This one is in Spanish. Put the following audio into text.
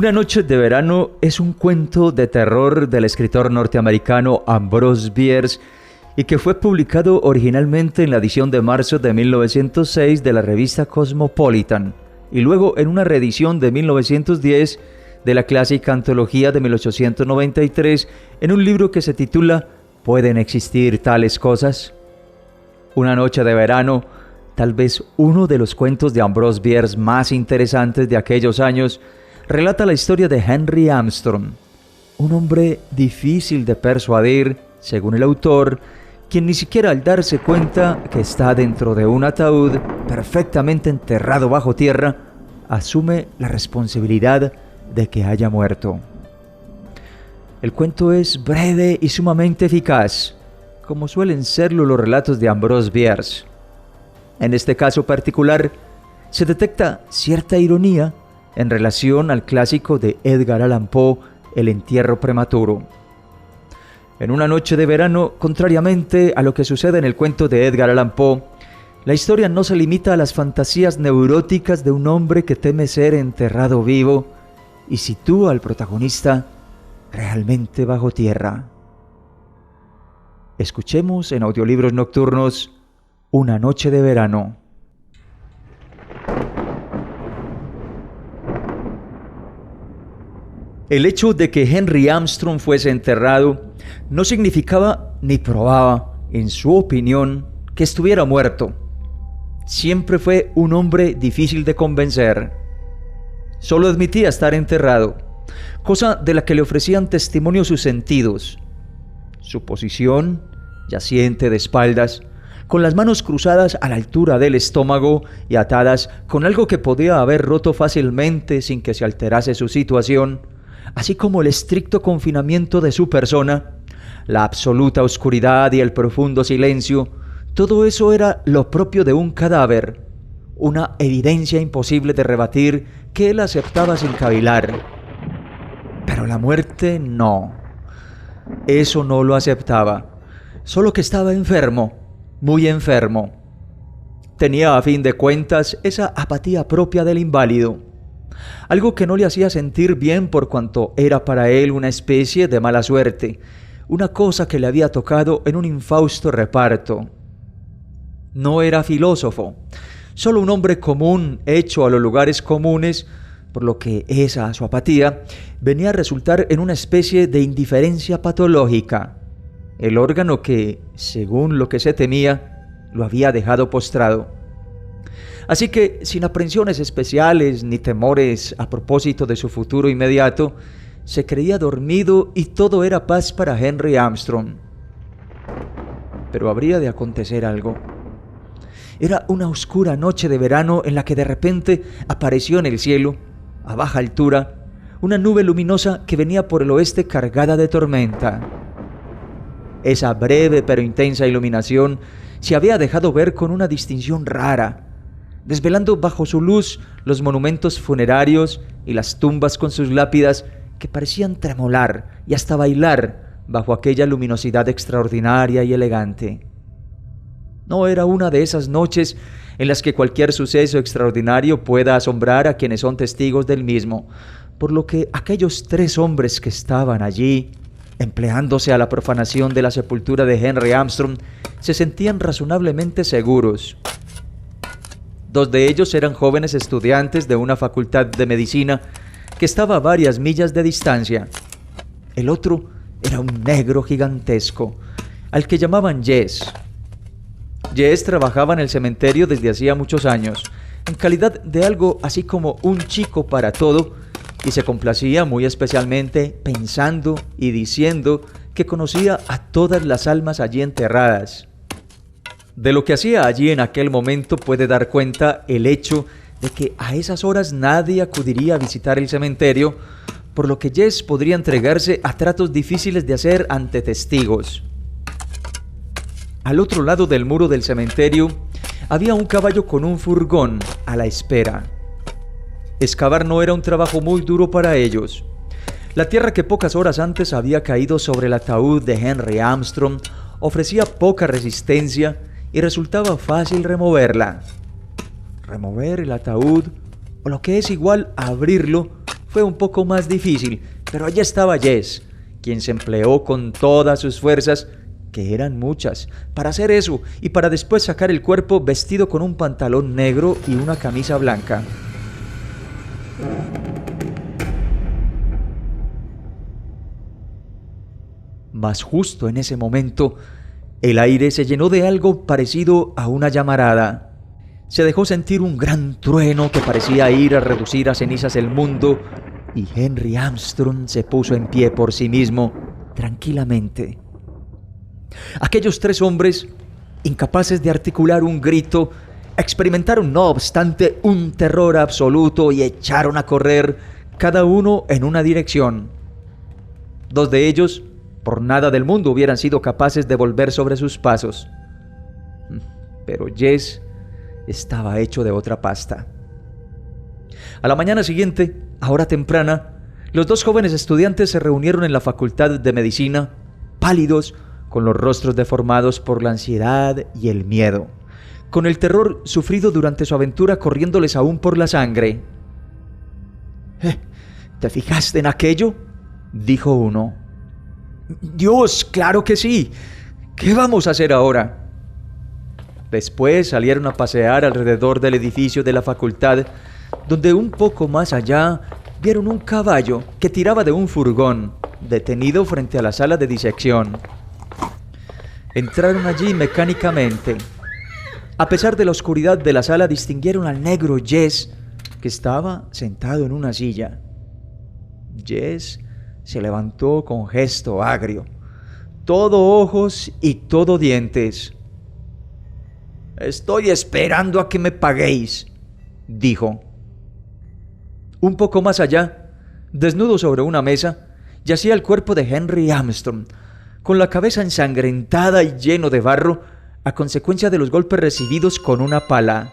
Una noche de verano es un cuento de terror del escritor norteamericano Ambrose Bierce y que fue publicado originalmente en la edición de marzo de 1906 de la revista Cosmopolitan y luego en una reedición de 1910 de la clásica antología de 1893 en un libro que se titula ¿Pueden existir tales cosas? Una noche de verano, tal vez uno de los cuentos de Ambrose Bierce más interesantes de aquellos años, relata la historia de Henry Armstrong, un hombre difícil de persuadir, según el autor, quien ni siquiera al darse cuenta que está dentro de un ataúd perfectamente enterrado bajo tierra, asume la responsabilidad de que haya muerto. El cuento es breve y sumamente eficaz, como suelen serlo los relatos de Ambrose Bierce. En este caso particular, se detecta cierta ironía en relación al clásico de Edgar Allan Poe, El entierro prematuro. En una noche de verano, contrariamente a lo que sucede en el cuento de Edgar Allan Poe, la historia no se limita a las fantasías neuróticas de un hombre que teme ser enterrado vivo y sitúa al protagonista realmente bajo tierra. Escuchemos en Audiolibros Nocturnos Una noche de verano. El hecho de que Henry Armstrong fuese enterrado no significaba ni probaba, en su opinión, que estuviera muerto. Siempre fue un hombre difícil de convencer. Solo admitía estar enterrado, cosa de la que le ofrecían testimonio sus sentidos. Su posición, yaciente de espaldas, con las manos cruzadas a la altura del estómago y atadas con algo que podía haber roto fácilmente sin que se alterase su situación, así como el estricto confinamiento de su persona, la absoluta oscuridad y el profundo silencio, todo eso era lo propio de un cadáver, una evidencia imposible de rebatir que él aceptaba sin cavilar. Pero la muerte no. Eso no lo aceptaba, solo que estaba enfermo, muy enfermo. Tenía a fin de cuentas esa apatía propia del inválido, algo que no le hacía sentir bien por cuanto era para él una especie de mala suerte, una cosa que le había tocado en un infausto reparto. No era filósofo, solo un hombre común hecho a los lugares comunes, por lo que esa su apatía venía a resultar en una especie de indiferencia patológica, el órgano que, según lo que se temía, lo había dejado postrado. Así que, sin aprensiones especiales ni temores a propósito de su futuro inmediato, se creía dormido y todo era paz para Henry Armstrong. Pero habría de acontecer algo. Era una oscura noche de verano en la que de repente apareció en el cielo, a baja altura, una nube luminosa que venía por el oeste cargada de tormenta. Esa breve pero intensa iluminación se había dejado ver con una distinción rara, desvelando bajo su luz los monumentos funerarios y las tumbas con sus lápidas que parecían tremolar y hasta bailar bajo aquella luminosidad extraordinaria y elegante. No era una de esas noches en las que cualquier suceso extraordinario pueda asombrar a quienes son testigos del mismo, por lo que aquellos tres hombres que estaban allí, empleándose a la profanación de la sepultura de Henry Armstrong, se sentían razonablemente seguros. Dos de ellos eran jóvenes estudiantes de una facultad de medicina que estaba a varias millas de distancia. El otro era un negro gigantesco, al que llamaban Jess. Jess trabajaba en el cementerio desde hacía muchos años, en calidad de algo así como un chico para todo, y se complacía muy especialmente pensando y diciendo que conocía a todas las almas allí enterradas. De lo que hacía allí en aquel momento puede dar cuenta el hecho de que a esas horas nadie acudiría a visitar el cementerio, por lo que Jess podría entregarse a tratos difíciles de hacer ante testigos. Al otro lado del muro del cementerio había un caballo con un furgón a la espera. Excavar no era un trabajo muy duro para ellos. La tierra que pocas horas antes había caído sobre el ataúd de Henry Armstrong ofrecía poca resistencia y resultaba fácil removerla. Remover el ataúd, o lo que es igual a abrirlo, fue un poco más difícil, pero allí estaba Jess, quien se empleó con todas sus fuerzas, que eran muchas, para hacer eso y para después sacar el cuerpo vestido con un pantalón negro y una camisa blanca. Mas justo en ese momento, el aire se llenó de algo parecido a una llamarada. Se dejó sentir un gran trueno que parecía ir a reducir a cenizas el mundo, y Henry Armstrong se puso en pie por sí mismo, tranquilamente. Aquellos 3 hombres, incapaces de articular un grito, experimentaron no obstante un terror absoluto y echaron a correr, cada uno en una dirección. 2 de ellos, por nada del mundo, hubieran sido capaces de volver sobre sus pasos. Pero Jess estaba hecho de otra pasta. A la mañana siguiente, a hora temprana, los 2 jóvenes estudiantes se reunieron en la Facultad de Medicina, pálidos, con los rostros deformados por la ansiedad y el miedo, con el terror sufrido durante su aventura corriéndoles aún por la sangre. ¿Te fijaste en aquello?, dijo uno. Dios, claro que sí. ¿Qué vamos a hacer ahora? Después salieron a pasear alrededor del edificio de la facultad, donde un poco más allá vieron un caballo que tiraba de un furgón, detenido frente a la sala de disección. Entraron allí mecánicamente. A pesar de la oscuridad de la sala, distinguieron al negro Jess, que estaba sentado en una silla. Jess se levantó con gesto agrio, todo ojos y todo dientes. «Estoy esperando a que me paguéis», dijo. Un poco más allá, desnudo sobre una mesa, yacía el cuerpo de Henry Armstrong, con la cabeza ensangrentada y lleno de barro a consecuencia de los golpes recibidos con una pala.